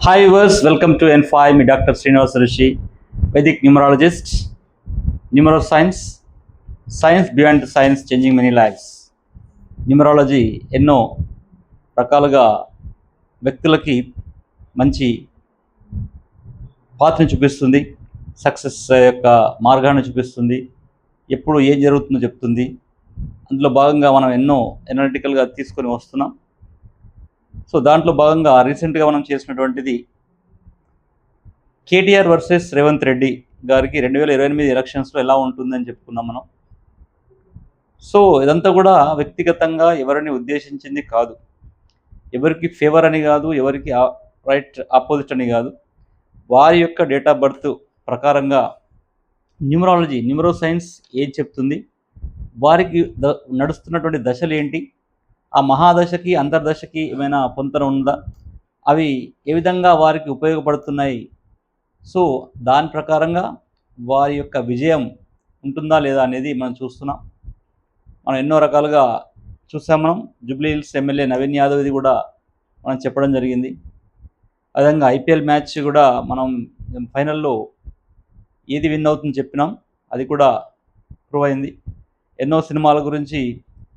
Hi viewers, welcome to N5. Me Dr. Srinivas Rishi, Vedic numerologist, neuroscience, science beyond science changing many lives. Numerology ఎన్నో రకాలుగా వ్యక్తులకి మంచి పాత్రను చూపిస్తుంది, success యొక్క మార్గాన్ని చూపిస్తుంది, ఎప్పుడు ఏం జరుగుతుందో చెప్తుంది. అందులో భాగంగా మనం ఎన్నో ఎనాలిటికల్గా తీసుకొని వస్తున్నాం. సో దాంట్లో భాగంగా రీసెంట్గా మనం చేసినటువంటిది కేటీఆర్ వర్సెస్ రేవంత్ రెడ్డి గారికి 2028 ఎలక్షన్స్లో ఎలా ఉంటుందని చెప్పుకున్నాం మనం. సో ఇదంతా కూడా వ్యక్తిగతంగా ఎవరిని ఉద్దేశించింది కాదు, ఎవరికి ఫేవర్ అని కాదు, ఎవరికి రైట్ ఆపోజిట్ అని కాదు. వారి యొక్క డేట్ ఆఫ్ బర్త్ ప్రకారంగా న్యూమరాలజీ, న్యూమరోసైన్స్ ఏం చెప్తుంది, వారికి నడుస్తున్నటువంటి దశలు ఏంటి, ఆ మహాదశకి అంతర్దశకి ఏమైనా పొంతన ఉందా, అవి ఏ విధంగా వారికి ఉపయోగపడుతున్నాయి. సో దాని ప్రకారంగా వారి యొక్క విజయం ఉంటుందా లేదా అనేది మనం చూస్తున్నాం. మనం ఎన్నో రకాలుగా చూసాం. మనం జూబ్లీ హిల్స్ ఎమ్మెల్యే నవీన్ యాదవ్ది కూడా మనం చెప్పడం జరిగింది. అదేవిధంగా ఐపీఎల్ మ్యాచ్ కూడా మనం ఫైనల్లో ఏది విన్ అవుతుందని చెప్పినాం, అది కూడా ప్రూవ్ అయింది. ఎన్నో సినిమాల గురించి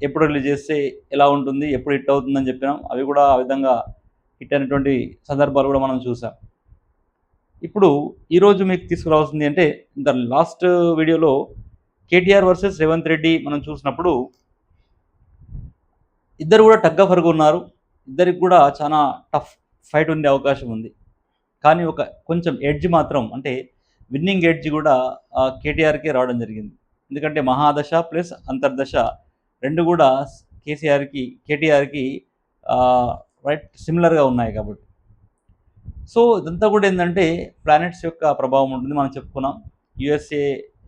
ఎప్పుడు రిలీజ్ చేస్తే ఎలా ఉంటుంది, ఎప్పుడు హిట్ అవుతుందని చెప్పినాం, అవి కూడా ఆ విధంగా హిట్ అయినటువంటి సందర్భాలు కూడా మనం చూసాం. ఇప్పుడు ఈరోజు మీకు తీసుకురావాల్సింది అంటే, లాస్ట్ వీడియోలో కేటీఆర్ వర్సెస్ రేవంత్ రెడ్డి మనం చూసినప్పుడు ఇద్దరు కూడా టగ్ ఆఫ్ వార్ ఉన్నారు. ఇద్దరికి కూడా చాలా టఫ్ ఫైట్ ఉండే అవకాశం ఉంది. కానీ ఒక కొంచెం ఎడ్జ్ మాత్రం, అంటే విన్నింగ్ ఎడ్జ్ కూడా కేటీఆర్కే రావడం జరిగింది. ఎందుకంటే మహాదశ ప్లస్ అంతర్దశ రెండు కూడా కేటీఆర్కి రైట్ సిమిలర్గా ఉన్నాయి కాబట్టి. సో ఇదంతా కూడా ఏంటంటే ప్లానెట్స్ యొక్క ప్రభావం ఉంటుంది. మనం చెప్పుకున్నాం యుఎస్ఏ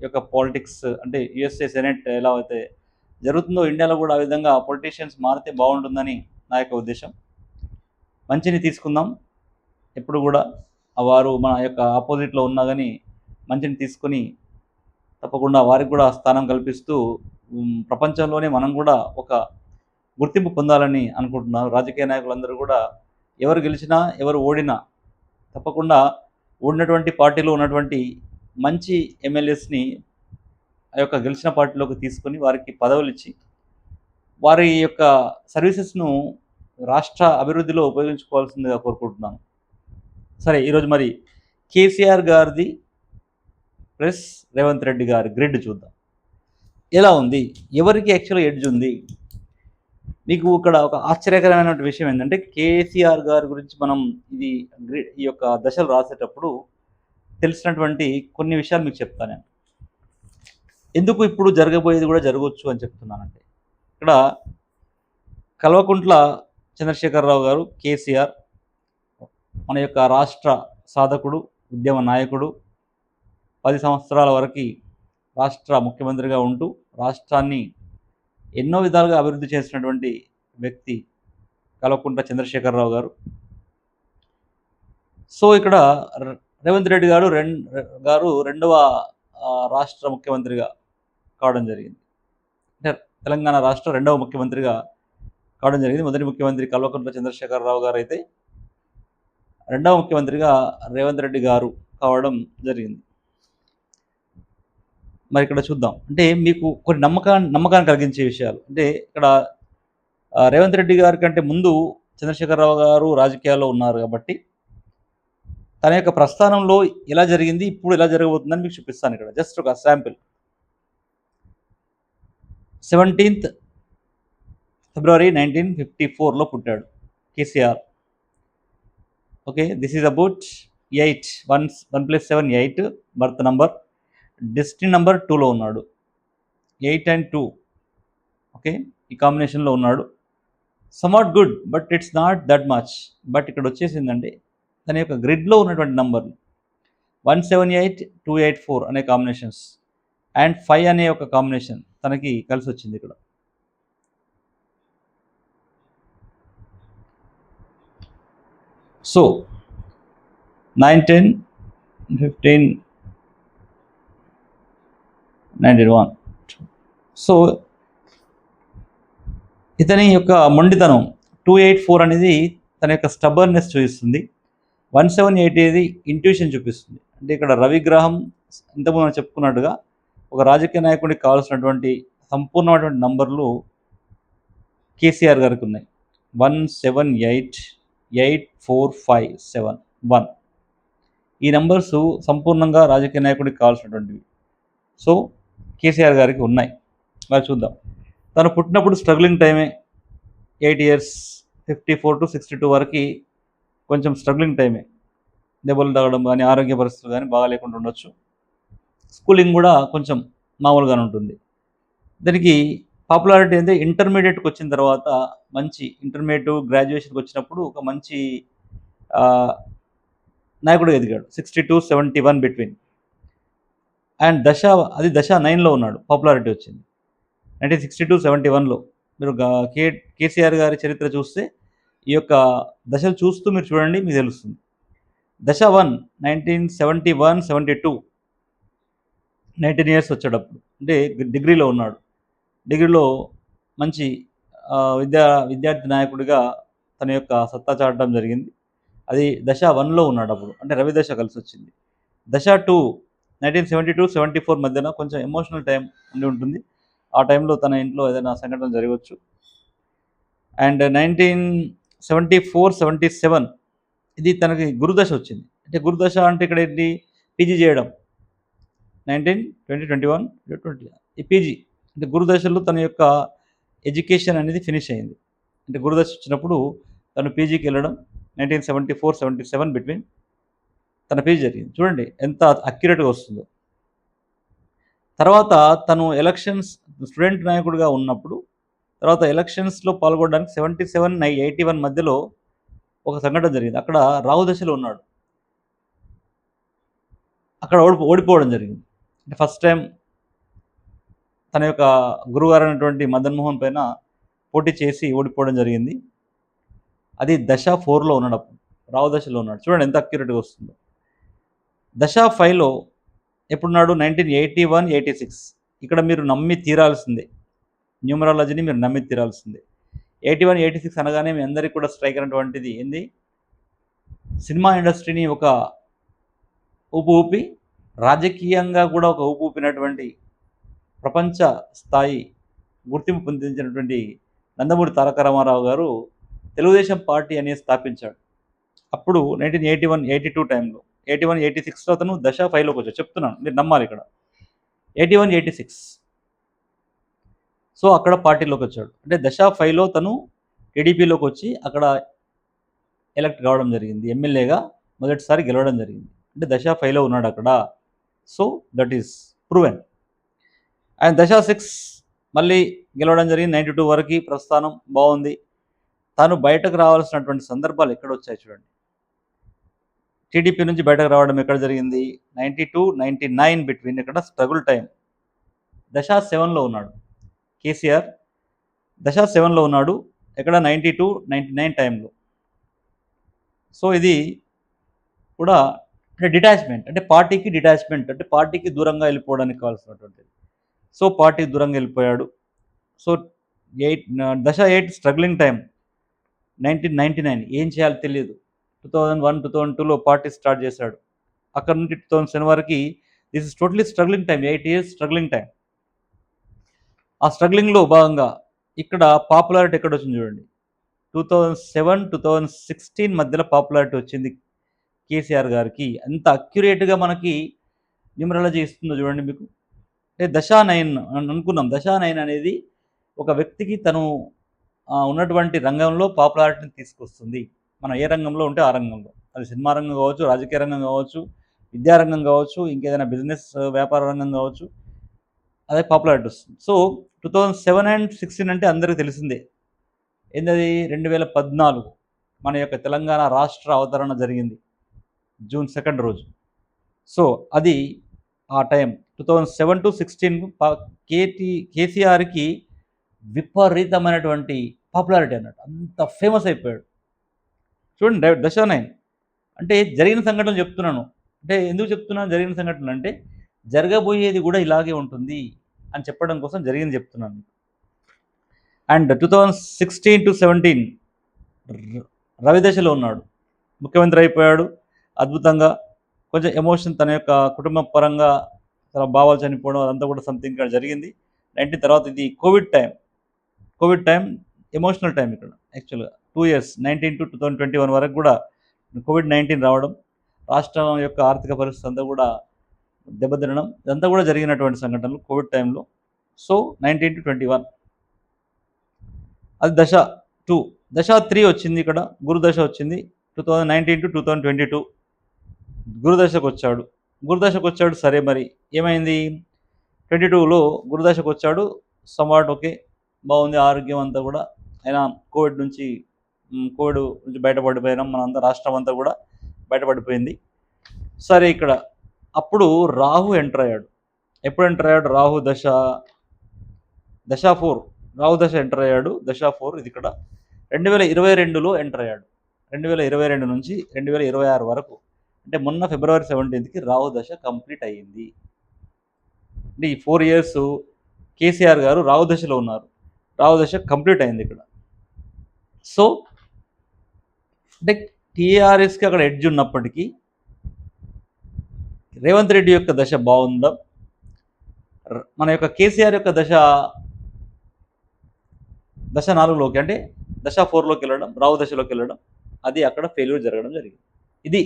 యొక్క పాలిటిక్స్, అంటే యుఎస్ఏ సెనెట్ ఎలా అయితే జరుగుతుందో ఇండియాలో కూడా ఆ విధంగా పొలిటీషియన్స్ మారితే బాగుంటుందని నా యొక్క ఉద్దేశం. మంచిని తీసుకుందాం, ఎప్పుడు కూడా వారు మన యొక్క ఆపోజిట్లో ఉన్నా కానీ మంచిని తీసుకొని తప్పకుండా వారికి కూడా స్థానం కల్పిస్తూ ప్రపంచంలోనే మనం కూడా ఒక గుర్తింపు పొందాలని అనుకుంటున్నారు. రాజకీయ నాయకులందరూ కూడా ఎవరు గెలిచినా ఎవరు ఓడినా తప్పకుండా ఉన్నటువంటి పార్టీలో ఉన్నటువంటి మంచి ఎమ్మెల్యేస్ని ఆ యొక్క గెలిచిన పార్టీలోకి తీసుకొని వారికి పదవులు ఇచ్చి వారి యొక్క సర్వీసెస్ను రాష్ట్ర అభివృద్ధిలో ఉపయోగించుకోవాల్సిందిగా కోరుకుంటున్నాను. సరే, ఈరోజు మరి కేసీఆర్ గారిది ప్లస్ రేవంత్ రెడ్డి గారి గ్రిడ్ చూద్దాం ఎలా ఉంది, ఎవరికి యాక్చువల్గా ఎడ్జ్ ఉంది. మీకు ఇక్కడ ఒక ఆశ్చర్యకరమైన విషయం ఏంటంటే, కేసీఆర్ గారి గురించి మనం ఈ యొక్క దశలు రాసేటప్పుడు తెలిసినటువంటి కొన్ని విషయాలు మీకు చెప్తాను నేను. ఎందుకు ఇప్పుడు జరగబోయేది కూడా జరగవచ్చు అని చెప్తున్నానంటే, ఇక్కడ కల్వకుంట్ల చంద్రశేఖరరావు గారు కేసీఆర్ మన యొక్క రాష్ట్ర సాధకుడు, ఉద్యమ నాయకుడు, 10 సంవత్సరాల వరకు రాష్ట్ర ముఖ్యమంత్రిగా ఉంటూ రాష్ట్రాన్ని ఎన్నో విధాలుగా అభివృద్ధి చేసినటువంటి వ్యక్తి కల్వకుంట్ల చంద్రశేఖరరావు గారు. సో ఇక్కడ రేవంత్ రెడ్డి గారు రెండవ రాష్ట్ర ముఖ్యమంత్రిగా కావడం జరిగింది. అంటే తెలంగాణ రాష్ట్ర రెండవ ముఖ్యమంత్రిగా కావడం జరిగింది. మొదటి ముఖ్యమంత్రి కల్వకుంట్ల చంద్రశేఖరరావు గారు అయితే రెండవ ముఖ్యమంత్రిగా రేవంత్ రెడ్డి గారు కావడం జరిగింది. మరి ఇక్కడ చూద్దాం, అంటే మీకు కొన్ని నమ్మకాన్ని కలిగించే విషయాలు. అంటే ఇక్కడ రేవంత్ రెడ్డి గారి కంటే ముందు చంద్రశేఖరరావు గారు రాజకీయాల్లో ఉన్నారు కాబట్టి తన యొక్క ప్రస్థానంలో ఎలా జరిగింది, ఇప్పుడు ఎలా జరగబోతుందని మీకు చూపిస్తాను. ఇక్కడ జస్ట్ ఒక శాంపిల్. 17th ఫిబ్రవరి 1954లో పుట్టాడు KCR. Okay, this is about 8 1 + 7 8 birth number. Destiny number 2లో ఉన్నాడు, 8 and 2. ఓకే, ఈ కాంబినేషన్లో ఉన్నాడు. Somewhat good, but it's not that much. But ఇక్కడ వచ్చేసిందంటే తన యొక్క గ్రిడ్లో ఉన్నటువంటి నంబర్లు 178 284 అనే కాంబినేషన్స్ అండ్ 5 అనే ఒక కాంబినేషన్ తనకి కలిసి వచ్చింది ఇక్కడ. సో 9 10 15 91. సో ఇతని యొక్క మొండితనం 284 అనేది తన యొక్క స్టబర్నెస్ చూపిస్తుంది. 178 ఏది ఇంట్యూషన్ చూపిస్తుంది. అంటే ఇక్కడ రవిగ్రహం ఇంతకుముందు మనం చెప్పుకున్నట్టుగా ఒక రాజకీయ నాయకుడికి కావాల్సినటువంటి సంపూర్ణమైనటువంటి నంబర్లు కేసీఆర్ గారికి ఉన్నాయి. 1788457 ఈ నంబర్స్ సంపూర్ణంగా రాజకీయ నాయకుడికి కావాల్సినటువంటివి. సో కేసీఆర్ గారికి ఉన్నాయి. మరి చూద్దాం. తను పుట్టినప్పుడు స్ట్రగ్లింగ్ టైమే, 8 years 54 to 62 వరకు కొంచెం స్ట్రగ్లింగ్ టైమే. దెబ్బలు తగలడం కానీ, ఆరోగ్య పరిస్థితులు కానీ బాగా లేకుండా ఉండొచ్చు. స్కూలింగ్ కూడా కొంచెం మామూలుగానే ఉంటుంది. దానికి పాపులారిటీ అంటే ఇంటర్మీడియట్కి వచ్చిన తర్వాత మంచి ఇంటర్మీడియట్ గ్రాడ్యుయేషన్కి వచ్చినప్పుడు ఒక మంచి నాయకుడు ఎదిగాడు. 60-71 బిట్వీన్. అండ్ దశ 9లో ఉన్నాడు, పాపులారిటీ వచ్చింది 1960-71లో. మీరు కేసీఆర్ గారి చరిత్ర చూస్తే ఈ యొక్క దశలు చూస్తూ మీరు చూడండి, మీకు తెలుస్తుంది. దశ 1 1971-72 19 years వచ్చేటప్పుడు, అంటే డిగ్రీలో ఉన్నాడు. డిగ్రీలో మంచి విద్యార్థి నాయకుడిగా తన యొక్క సత్తా చాటడం జరిగింది. అది దశ 1లో ఉన్నాడు అప్పుడు, అంటే రవి దశ కలిసి వచ్చింది. దశ 2 1972-74 మధ్యన కొంచెం ఎమోషనల్ టైం ఉండి ఉంటుంది. ఆ టైంలో తన ఇంట్లో ఏదైనా సంఘటన జరగవచ్చు. అండ్ 1974-77 ఇది తనకి గురుదశ వచ్చింది. అంటే గురుదశ అంటే ఇక్కడ ఏంటి, పీజీ చేయడం. 1920-21-20 ఈ పీజీ అంటే గురుదశలో తన యొక్క ఎడ్యుకేషన్ అనేది ఫినిష్ అయింది. అంటే గురుదశ వచ్చినప్పుడు తను పీజీకి వెళ్ళడం 1974-77 బిట్వీన్ తన పీజీ జరిగింది. చూడండి ఎంత అక్యురేట్గా వస్తుందో. తర్వాత తను ఎలక్షన్స్ స్టూడెంట్ నాయకుడిగా ఉన్నప్పుడు, తర్వాత ఎలక్షన్స్లో పాల్గొనడానికి 77-81 మధ్యలో ఒక సంఘటన జరిగింది. అక్కడ రాహు దశలో ఉన్నాడు. అక్కడ ఓడిపోవడం జరిగింది. అంటే ఫస్ట్ టైం తన యొక్క గురుగారు అయినటువంటి మదన్ మోహన్ పైన పోటీ చేసి ఓడిపోవడం జరిగింది. అది దశ 4లో ఉన్నాడు, అప్పుడు రాహు దశలో ఉన్నాడు. చూడండి ఎంత అక్యురేట్గా వస్తుందో. దశ 5లో ఎప్పుడున్నాడు, 1981-86. ఇక్కడ మీరు నమ్మి తీరాల్సిందే, న్యూమరాలజీని మీరు నమ్మి తీరాల్సిందే. 81-86 అనగానే మీ అందరికీ కూడా స్ట్రైక్ అయినటువంటిది ఏంది, సినిమా ఇండస్ట్రీని ఒక ఊపి రాజకీయంగా కూడా ఒక ఊపినటువంటి ప్రపంచ స్థాయి గుర్తింపు పొందించినటువంటి నందమూరి తారక రామారావు గారు తెలుగుదేశం పార్టీ అనేది స్థాపించాడు. అప్పుడు 1981-82 టైంలో, 81-86లో అతను దశ 5లోకి వచ్చాడు. చెప్తున్నాను, మీరు నమ్మాలి ఇక్కడ. 81-86 సో అక్కడ పార్టీలోకి వచ్చాడు. అంటే దశ 5లో తను టీడీపీలోకి వచ్చి అక్కడ ఎలక్ట్ కావడం జరిగింది. ఎమ్మెల్యేగా మొదటిసారి గెలవడం జరిగింది. అంటే దశ 5లో ఉన్నాడు అక్కడ. So that is proven. And దశ 6 మళ్ళీ గెలవడం జరిగింది. 92 వరకు ప్రస్థానం బాగుంది. తాను బయటకు రావాల్సినటువంటి సందర్భాలు ఎక్కడ వచ్చాయి చూడండి. టీడీపీ నుంచి బయటకు రావడం ఎక్కడ జరిగింది, 92-99 బిట్వీన్ ఇక్కడ స్ట్రగుల్ టైం. దశ 7లో ఉన్నాడు కేసీఆర్. దశ 7లో ఉన్నాడు ఎక్కడ, 92-99 టైంలో. సో ఇది కూడా అంటే డిటాచ్మెంట్, అంటే పార్టీకి డిటాచ్మెంట్, అంటే పార్టీకి దూరంగా వెళ్ళిపోవడానికి కావాల్సినటువంటిది. సో పార్టీకి దూరంగా వెళ్ళిపోయాడు. సో దశ 8 స్ట్రగ్లింగ్ టైం. 1999 ఏం చేయాలో తెలియదు. 2001-2002లో పార్టీ స్టార్ట్ చేశాడు. అక్కడ నుండి 2007 వరకు this is totally struggling time, 8 years struggling time. ఆ స్ట్రగ్లింగ్లో భాగంగా ఇక్కడ పాపులారిటీ ఎక్కడ వచ్చింది చూడండి. 2007-2016 మధ్యలో పాపులారిటీ వచ్చింది కేసీఆర్ గారికి. ఎంత అక్యురేట్గా మనకి న్యూమరాలజీ ఇస్తుందో చూడండి మీకు. అంటే దశ 9 అనుకున్నాం. దశ 9 అనేది ఒక వ్యక్తికి తను ఉన్నటువంటి రంగంలో పాపులారిటీని తీసుకొస్తుంది. మనం ఏ రంగంలో ఉంటే ఆ రంగంలో, అది సినిమా రంగం కావచ్చు, రాజకీయ రంగం కావచ్చు, విద్యారంగం కావచ్చు, ఇంకేదైనా బిజినెస్ వ్యాపార రంగం కావచ్చు, అదే పాపులారిటీ వస్తుంది. సో 2007 and 2016 అంటే అందరికీ తెలిసిందే. ఏంటది, 2014 మన యొక్క తెలంగాణ రాష్ట్ర అవతరణ జరిగింది జూన్ 2 రోజు. సో అది ఆ టైం 2007-16 కేసీఆర్కి విపరీతమైనటువంటి పాపులారిటీ అన్నట్టు, అంత ఫేమస్ అయిపోయాడు. చూడండి దశ 9 అంటే జరిగిన సంఘటనలు చెప్తున్నాను. అంటే ఎందుకు చెప్తున్నాను జరిగిన సంఘటనలు అంటే, జరగబోయేది కూడా ఇలాగే ఉంటుంది అని చెప్పడం కోసం జరిగింది చెప్తున్నాను. అండ్ 2016-17 రవి దశలో ఉన్నాడు, ముఖ్యమంత్రి అయిపోయాడు. అద్భుతంగా కొంచెం ఎమోషన్ తన యొక్క కుటుంబ పరంగా తన భావాలు చనిపోవడం అదంతా కూడా సంథింగ్ ఇక్కడ జరిగింది. 19 తర్వాత ఇది కోవిడ్ టైం ఎమోషనల్ టైం ఇక్కడ యాక్చువల్‌గా 2 ఇయర్స్ 19-2021 వరకు కూడా కోవిడ్-19 రావడం, రాష్ట్రం యొక్క ఆర్థిక పరిస్థితి అంతా కూడా దెబ్బతినడం ఇదంతా కూడా జరిగినటువంటి సంఘటనలు కోవిడ్ టైంలో. సో 19-21 అది దశ 2. దశ 3 వచ్చింది ఇక్కడ గురుదశ వచ్చింది 2019-2022 గురుదశకొచ్చాడు. గురుదశకొచ్చాడు సరే మరి ఏమైంది 22లో గురుదశకొచ్చాడు. Somewhat okay. బాగుంది ఆరోగ్యం అంతా కూడా. అయినా కోవిడ్ నుంచి బయటపడిపోయినాం. మనంతా రాష్ట్రం అంతా కూడా బయటపడిపోయింది. సరే ఇక్కడ అప్పుడు రాహు ఎంటర్ అయ్యాడు. ఎప్పుడు ఎంటర్ అయ్యాడు? రాహు దశ 4 రాహు దశ ఎంటర్ అయ్యాడు. దశ 4 ఇది ఇక్కడ 2022లో ఎంటర్ అయ్యాడు. 2022 నుంచి 2026 వరకు అంటే మొన్న ఫిబ్రవరి 17కి రాహు దశ కంప్లీట్ అయ్యింది. అంటే ఈ 4 ఇయర్స్ కేసీఆర్ గారు రాహు దశలో ఉన్నారు. రాహు దశ కంప్లీట్ అయింది ఇక్కడ. సో అంటే టీఆర్ఎస్కి అక్కడ ఎడ్జ్ ఉన్నప్పటికీ రేవంత్ రెడ్డి యొక్క దశ బాగుందా, మన యొక్క కేసీఆర్ యొక్క దశ 4లోకి అంటే దశ 4లోకి వెళ్ళడం, రాహు దశలోకి వెళ్ళడం, అది అక్కడ ఫెయిల్యూర్ జరగడం జరిగింది. ఇది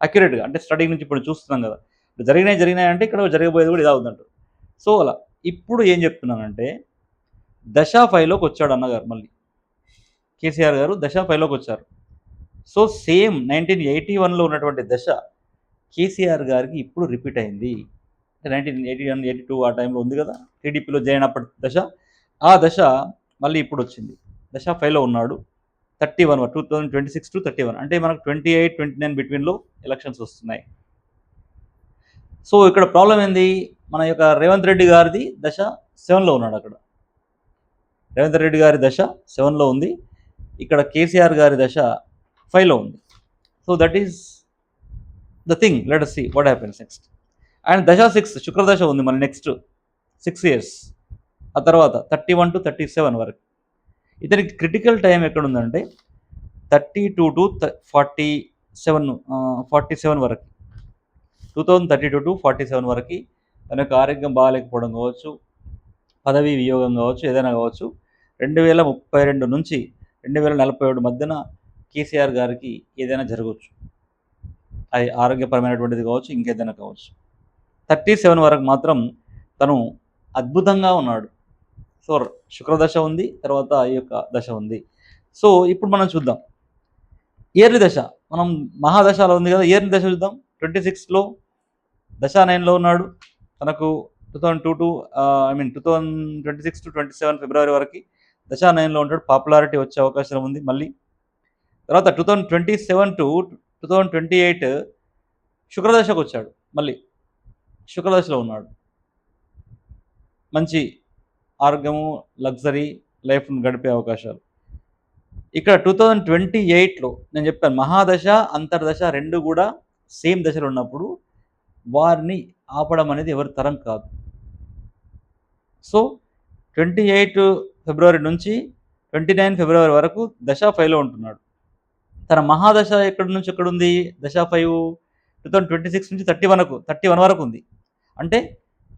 అక్యురేట్గా అంటే స్టడీ నుంచి ఇప్పుడు చూస్తున్నాం కదా, జరిగినాయి అంటే ఇక్కడ జరగబోయేది కూడా ఇది అవుతుందంటారు. సో అలా ఇప్పుడు ఏం చెప్తున్నానంటే దశ 5లోకి వచ్చాడు అన్నగారు, మళ్ళీ కేసీఆర్ గారు దశ 5లోకి వచ్చారు. సో సేమ్ 1981లో ఉన్నటువంటి దశ కేసీఆర్ గారికి ఇప్పుడు రిపీట్ అయింది. 1981-82 ఆ టైంలో ఉంది కదా, టీడీపీలో జాయిన్ అప్పటి దశ, ఆ దశ మళ్ళీ ఇప్పుడు వచ్చింది. దశ 5లో ఉన్నాడు. 31 2026-31 అంటే మనకు 28-29 బిట్వీన్లో ఎలక్షన్స్ వస్తున్నాయి. సో ఇక్కడ ప్రాబ్లం ఏంది, మన యొక్క రేవంత్ రెడ్డి గారిది దశ 7లో ఉన్నాడు. అక్కడ రేవంత్ రెడ్డి గారి దశ 7లో ఉంది, ఇక్కడ కేసీఆర్ గారి దశ 5లో ఉంది. So that is the thing. Let us see what happens next. And దశ 6 శుక్రదశ ఉంది మన నెక్స్ట్ 6 ఇయర్స్. ఆ తర్వాత 31-37 వరకు. ఇతనికి క్రిటికల్ టైం ఎక్కడ ఉందంటే 32-47 వరకు, 2032-47 వరకు తన యొక్క ఆరోగ్యం బాగాలేకపోవడం కావచ్చు, పదవీ వియోగం కావచ్చు, ఏదైనా కావచ్చు. 2032 నుంచి 2047 మధ్యన కేసీఆర్ గారికి ఏదైనా జరగవచ్చు. అది ఆరోగ్యపరమైనటువంటిది కావచ్చు, ఇంకేదైనా కావచ్చు. 37 వరకు మాత్రం తను అద్భుతంగా ఉన్నాడు. సో శుక్రదశ ఉంది, తర్వాత ఈ యొక్క దశ ఉంది. సో ఇప్పుడు మనం చూద్దాం ఇయర్లీ దశ. మనం మహాదశలో ఉంది కదా, ఇయర్లీ దశ చూద్దాం. 26లో దశ 9లో ఉన్నాడు. తనకు 2026-27 ఫిబ్రవరి వరకు దశ 9లో ఉంటాడు. పాపులారిటీ వచ్చే అవకాశం ఉంది మళ్ళీ. తర్వాత 2027-2028 శుక్రదశకు వచ్చాడు. మళ్ళీ శుక్రదశలో ఉన్నాడు. మంచి ఆరోగ్యము, లగ్జరీ లైఫ్ను గడిపే అవకాశాలు. ఇక్కడ 2028లో నేను చెప్పాను మహాదశ అంతర్దశ రెండు కూడా సేమ్ దశలో ఉన్నప్పుడు వారిని ఆపడం అనేది ఎవరి తరం కాదు. సో 28 ఫిబ్రవరి నుంచి 29 ఫిబ్రవరి వరకు దశ 5లో ఉంటున్నాడు. తన మహాదశ ఎక్కడి నుంచి ఎక్కడ ఉంది, దశ 5 2026 నుంచి 31 వరకు ఉంది. అంటే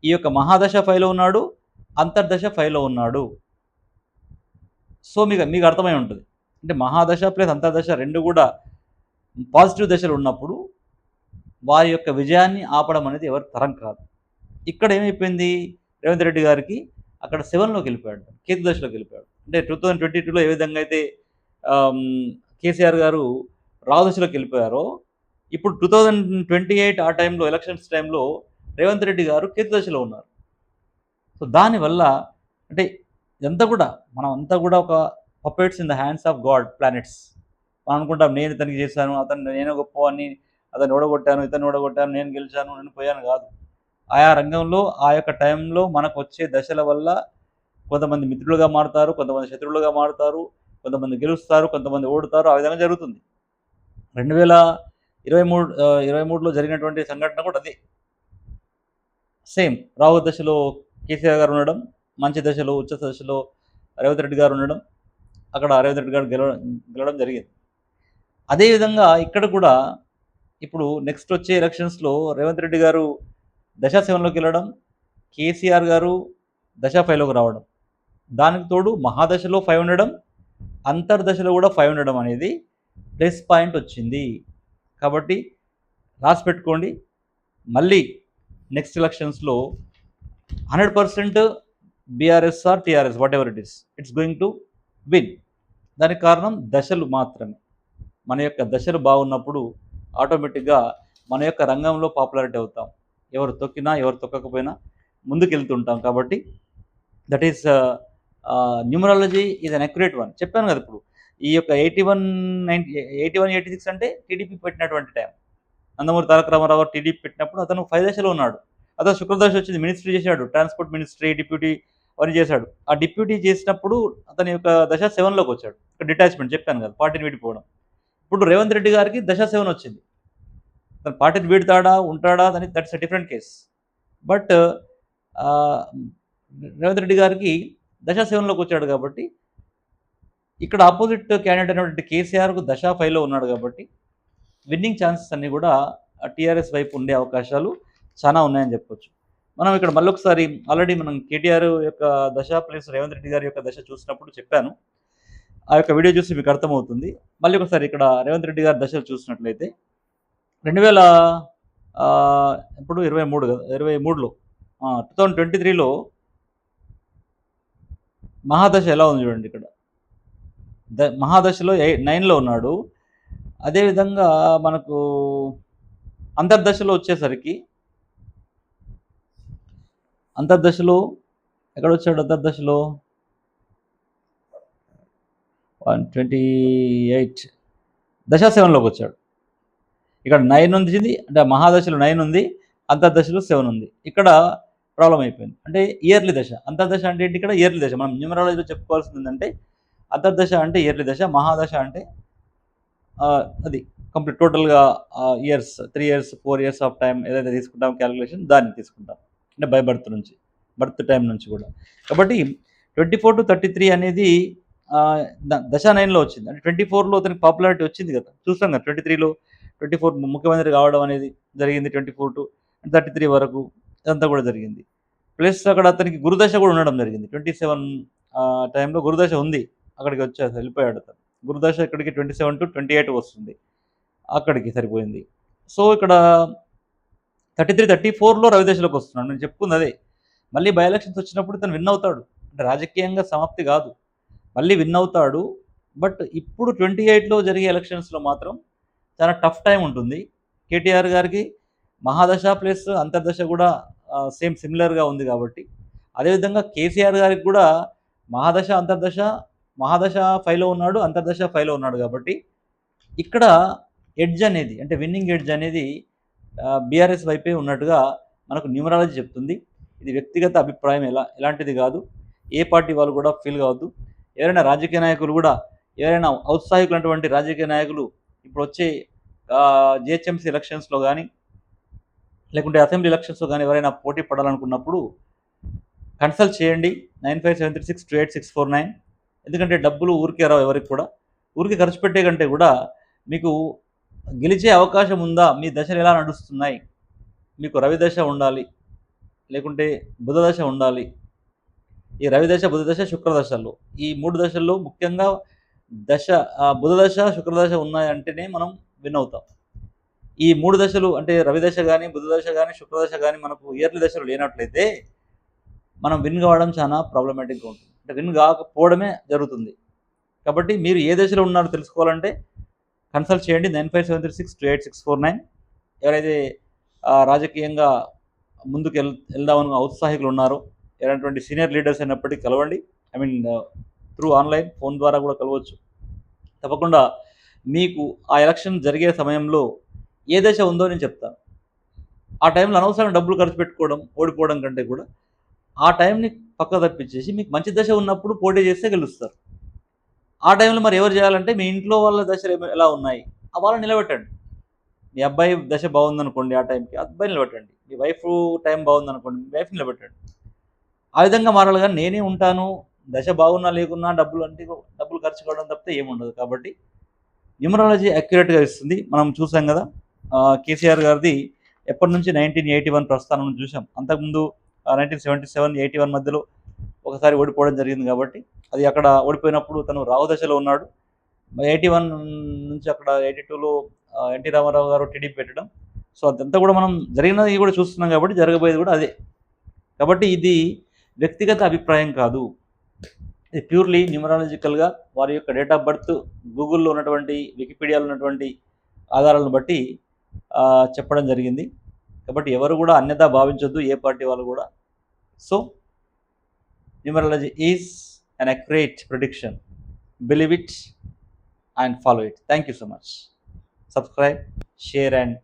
ఈ యొక్క మహాదశ 5లో ఉన్నాడు, అంతర్దశ 5లో ఉన్నాడు. సో మీకు అర్థమై ఉంటుంది. అంటే మహాదశ ప్లస్ అంతర్దశ రెండు కూడా పాజిటివ్ దశలు ఉన్నప్పుడు వారి యొక్క విజయాన్ని ఆపడం అనేది ఎవరి తరం కాదు. ఇక్కడ ఏమైపోయింది, రేవంత్ రెడ్డి గారికి అక్కడ 7లోకి వెళ్ళిపోయాడు, కేతు దశలోకి వెళ్ళిపోయాడు. అంటే 2022లో ఏ విధంగా అయితే కేసీఆర్ గారు రాహు దశలోకి వెళ్ళిపోయారో, ఇప్పుడు 2028 ఆ టైంలో ఎలక్షన్స్ టైంలో రేవంత్ రెడ్డి గారు కేతు దశలో ఉన్నారు. సో దానివల్ల అంటే ఇదంతా కూడా మనం అంతా కూడా ఒక puppets in the hands of God planets. మనం అనుకుంటాం నేను ఇతనికి చేశాను, నేను గొప్పవాడిని, అతను ఓడగొట్టాను, ఇతను ఓడగొట్టాను, నేను గెలిచాను, నేను పోయాను కాదు. ఆయా రంగంలో ఆ యొక్క టైంలో మనకు వచ్చే దశల వల్ల కొంతమంది మిత్రులుగా మారుతారు, కొంతమంది శత్రువులుగా మారుతారు, కొంతమంది గెలుస్తారు, కొంతమంది ఓడుతారు. ఆ విధంగా జరుగుతుంది. 2023లో జరిగినటువంటి సంఘటన కూడా అదే. సేమ్ రాహు దశలో కేసీఆర్ గారు ఉండడం, మంచి దశలో ఉచ్చ దశలో రేవంత్ రెడ్డి గారు ఉండడం, అక్కడ రేవంత్ రెడ్డి గారు గెలవడం జరిగింది. అదేవిధంగా ఇక్కడ కూడా ఇప్పుడు నెక్స్ట్ వచ్చే ఎలక్షన్స్‌లో రేవంత్ రెడ్డి గారు దశ 7లోకి వెళ్ళడం, కేసీఆర్ గారు దశ 5లోకి రావడం. దానికి తోడు మహాదశలో 5 ఉండడం, అంతర్దశలో కూడా 5 ఉండడం అనేది ప్లస్ పాయింట్ వచ్చింది. కాబట్టి రాసి పెట్టుకోండి. మళ్ళీ నెక్స్ట్ ఎలక్షన్స్‌లో 100% BRS or TRS whatever it is, it's going to win. దానికి కారణం దశలు మాత్రమే. మన యొక్క దశలు బాగున్నప్పుడు ఆటోమేటిక్గా మన యొక్క రంగంలో పాపులారిటీ అవుతాం. ఎవరు తొక్కినా ఎవరు తొక్కకపోయినా ముందుకెళ్తుంటాం. కాబట్టి that is numerology is an accurate one. చెప్పాను కదా ఇప్పుడు ఈ యొక్క 81, 86 అంటే టీడీపీ పెట్టినటువంటి టైం. నందమూరి తారక రామారావు టీడీపీ పెట్టినప్పుడు అతను 5 దశలో ఉన్నాడు. అతను శుక్రదశ వచ్చింది, మినిస్ట్రీ చేశాడు, ట్రాన్స్పోర్ట్ మినిస్ట్రీ, డిప్యూటీ అవన్నీ చేశాడు. ఆ డిప్యూటీ చేసినప్పుడు అతని యొక్క దశ 7లోకి వచ్చాడు. డిటాచ్మెంట్ చెప్పాను కదా, పార్టీని విడిపోవడం. ఇప్పుడు రేవంత్ రెడ్డి గారికి దశ 7 వచ్చింది. తను పార్టీని వీడతాడా ఉంటాడా అని that's a different case. But Revanth Reddy గారికి దశ 7లోకి వచ్చాడు కాబట్టి ఇక్కడ ఆపోజిట్ క్యాండిడేట్ అయినటువంటి కేసీఆర్కు దశ 5లో ఉన్నాడు కాబట్టి విన్నింగ్ ఛాన్సెస్ అన్నీ కూడా టీఆర్ఎస్ వైపు ఉండే అవకాశాలు చాలా ఉన్నాయని చెప్పొచ్చు. మనం ఇక్కడ మళ్ళొకసారి ఆల్రెడీ మనం కేటీఆర్ యొక్క దశ ప్లస్ రేవంత్ రెడ్డి గారి యొక్క దశ చూసినప్పుడు చెప్పాను. ఆ యొక్క వీడియో చూసి మీకు అర్థమవుతుంది. మళ్ళీ ఒకసారి ఇక్కడ రేవంత్ రెడ్డి గారి దశలు చూసినట్లయితే 2000 ఇప్పుడు 23 కదా, 23లో 2023లో మహాదశ ఎలా ఉంది చూడండి. ఇక్కడ మహాదశలో 9లో ఉన్నాడు. అదేవిధంగా మనకు అంతర్దశలో వచ్చేసరికి అంతర్దశలో ఎక్కడ వచ్చాడు? అంతర్దశలో 128 దశ 7లోకి వచ్చాడు. ఇక్కడ 9 ఉంది, అంటే మహాదశలో 9 ఉంది, అంతర్దశలో 7 ఉంది. ఇక్కడ ప్రాబ్లం అయిపోయింది. అంటే ఇయర్లీ దశ. అంతర్దశ అంటే ఏంటి? ఇక్కడ ఇయర్లీ దశ. మనం న్యూమరాలజీలో చెప్పుకోవాల్సింది ఏంటంటే అంతర్దశ అంటే ఇయర్లీ దశ, మహాదశ అంటే అది కంప్లీట్ టోటల్గా years, 3 years 4 years of time ఏదైతే తీసుకుంటాం క్యాలిక్యులేషన్, దాన్ని తీసుకుంటాం. అంటే బై బర్త్ నుంచి, బర్త్ టైం నుంచి కూడా. కాబట్టి 24 to 33 అనేది దశ 9లో వచ్చింది. అంటే 24లో అతనికి పాపులారిటీ వచ్చింది కదా, చూస్తాం కదా. 23లో 24 ముఖ్యమంత్రి కావడం అనేది జరిగింది. 24 to 33 వరకు ఇదంతా కూడా జరిగింది. ప్లస్ అక్కడ అతనికి గురుదశ కూడా ఉండడం జరిగింది. 27 టైంలో గురుదశ ఉంది, అక్కడికి వచ్చేసి వెళ్ళిపోయాడు అతను. గురుదశ ఇక్కడికి 27 to 28 వస్తుంది, అక్కడికి సరిపోయింది. సో ఇక్కడ 33, 34లో రవిదశలోకి వస్తున్నాడు. నేను చెప్పుకుంది అదే. మళ్ళీ బై ఎలక్షన్స్ వచ్చినప్పుడు తను విన్ అవుతాడు. అంటే రాజకీయంగా సమాప్తి కాదు, మళ్ళీ విన్ అవుతాడు. బట్ ఇప్పుడు 28లో జరిగే ఎలక్షన్స్లో మాత్రం చాలా టఫ్ టైం ఉంటుంది. కేటీఆర్ గారికి మహాదశ ప్లస్ అంతర్దశ కూడా సేమ్ సిమిలర్గా ఉంది కాబట్టి. అదేవిధంగా కేసీఆర్ గారికి కూడా మహాదశ అంతర్దశ, మహాదశ 5లో ఉన్నాడు, అంతర్దశ 5లో ఉన్నాడు కాబట్టి ఇక్కడ ఎడ్జ్ అనేది, అంటే విన్నింగ్ ఎడ్జ్ అనేది బీఆర్ఎస్ వైపే ఉన్నట్టుగా మనకు న్యూమరాలజీ చెప్తుంది. ఇది వ్యక్తిగత అభిప్రాయం, ఎలాంటిది కాదు. ఏ పార్టీ వాళ్ళు కూడా ఫీల్ కావద్దు. ఎవరైనా రాజకీయ నాయకులు కూడా, ఎవరైనా ఔత్సాహికులైనటువంటి రాజకీయ నాయకులు ఇప్పుడు వచ్చే జిహెచ్ఎంసీ ఎలక్షన్స్లో కానీ లేకుంటే అసెంబ్లీ ఎలక్షన్స్లో కానీ ఎవరైనా పోటీ పడాలనుకున్నప్పుడు కన్సల్ట్ చేయండి 9573628649. ఎందుకంటే డబ్బులు ఊరికే రావు ఎవరికి కూడా. ఊరికి ఖర్చు పెట్టే కంటే కూడా మీకు గెలిచే అవకాశం ఉందా, మీ దశలు ఎలా నడుస్తున్నాయి, మీకు రవిదశ ఉండాలి, లేకుంటే బుధదశ ఉండాలి. ఈ రవిదశ, బుధదశ, శుక్రదశల్లో ఈ 3 దశల్లో ముఖ్యంగా బుధదశ, శుక్రదశ ఉన్నాయంటేనే మనం విన్ అవుతాం. ఈ 3 దశలు అంటే రవిదశ కానీ, బుధదశ కానీ, శుక్రదశ కానీ మనకు ఇయర్లీ దశలు లేనట్లయితే మనం విన్ కావడం చాలా ప్రాబ్లమాటిక్గా ఉంటుంది. అంటే విన్ కాకపోవడమే జరుగుతుంది. కాబట్టి మీరు ఏ దశలో ఉన్నారో తెలుసుకోవాలంటే కన్సల్ట్ చేయండి 9573628649. ఎవరైతే రాజకీయంగా ముందుకు వెళ్దామని ఔత్సాహికులు ఉన్నారో, ఎవరైనటువంటి సీనియర్ లీడర్స్ అయినప్పటికీ కలవండి. I mean through online, phone ద్వారా కూడా కలవచ్చు. తప్పకుండా మీకు ఆ ఎలక్షన్ జరిగే సమయంలో ఏ దశ ఉందో నేను చెప్తాను. ఆ టైంలో అనవసరంగా డబ్బులు ఖర్చు పెట్టుకోవడం, ఓడిపోవడం కంటే కూడా ఆ టైంని పక్క తప్పించేసి మీకు మంచి దశ ఉన్నప్పుడు పోటీ చేస్తే గెలుస్తారు. ఆ టైంలో మరి ఎవరు చేయాలంటే మీ ఇంట్లో వాళ్ళ దశలు ఎలా ఉన్నాయి వాళ్ళని నిలబెట్టండి. మీ అబ్బాయి దశ బాగుందనుకోండి, ఆ టైంకి అబ్బాయి నిలబెట్టండి. మీ వైఫ్ టైం బాగుందనుకోండి, మీ వైఫ్ నిలబెట్టండి. ఆ విధంగా మారాలి. కానీ నేనే ఉంటాను, దశ బాగున్నా లేకున్నా డబ్బులు ఖర్చు కావడం తప్పితే ఏముండదు. కాబట్టి న్యూమరాలజీ అక్యురేట్గా ఇస్తుంది. మనం చూసాం కదా, కేసీఆర్ గారిది ఎప్పటి నుంచి 1981 ప్రస్థానం నుంచి చూసాం. అంతకుముందు 1977, 81 మధ్యలో ఒకసారి ఓడిపోవడం జరిగింది కాబట్టి అది అక్కడ ఓడిపోయినప్పుడు తను రావు దశలో ఉన్నాడు. 81 నుంచి అక్కడ 82లో ఎన్టీ రామారావు గారు టీడీపీ పెట్టడం. సో అదంతా కూడా మనం జరిగినది కూడా చూస్తున్నాం కాబట్టి జరగబోయేది కూడా అదే. కాబట్టి ఇది వ్యక్తిగత అభిప్రాయం కాదు. ఇది ప్యూర్లీ న్యూమరాలజికల్గా వారి యొక్క డేట్ ఆఫ్ బర్త్, గూగుల్లో ఉన్నటువంటి, వికీపీడియాలో ఉన్నటువంటి ఆధారాలను బట్టి చెప్పడం జరిగింది. కాబట్టి ఎవరు కూడా అన్యథా భావించొద్దు, ఏ పార్టీ వాళ్ళు కూడా. So numerology is an accurate prediction. Believe it and follow it. Thank you so much. Subscribe, share and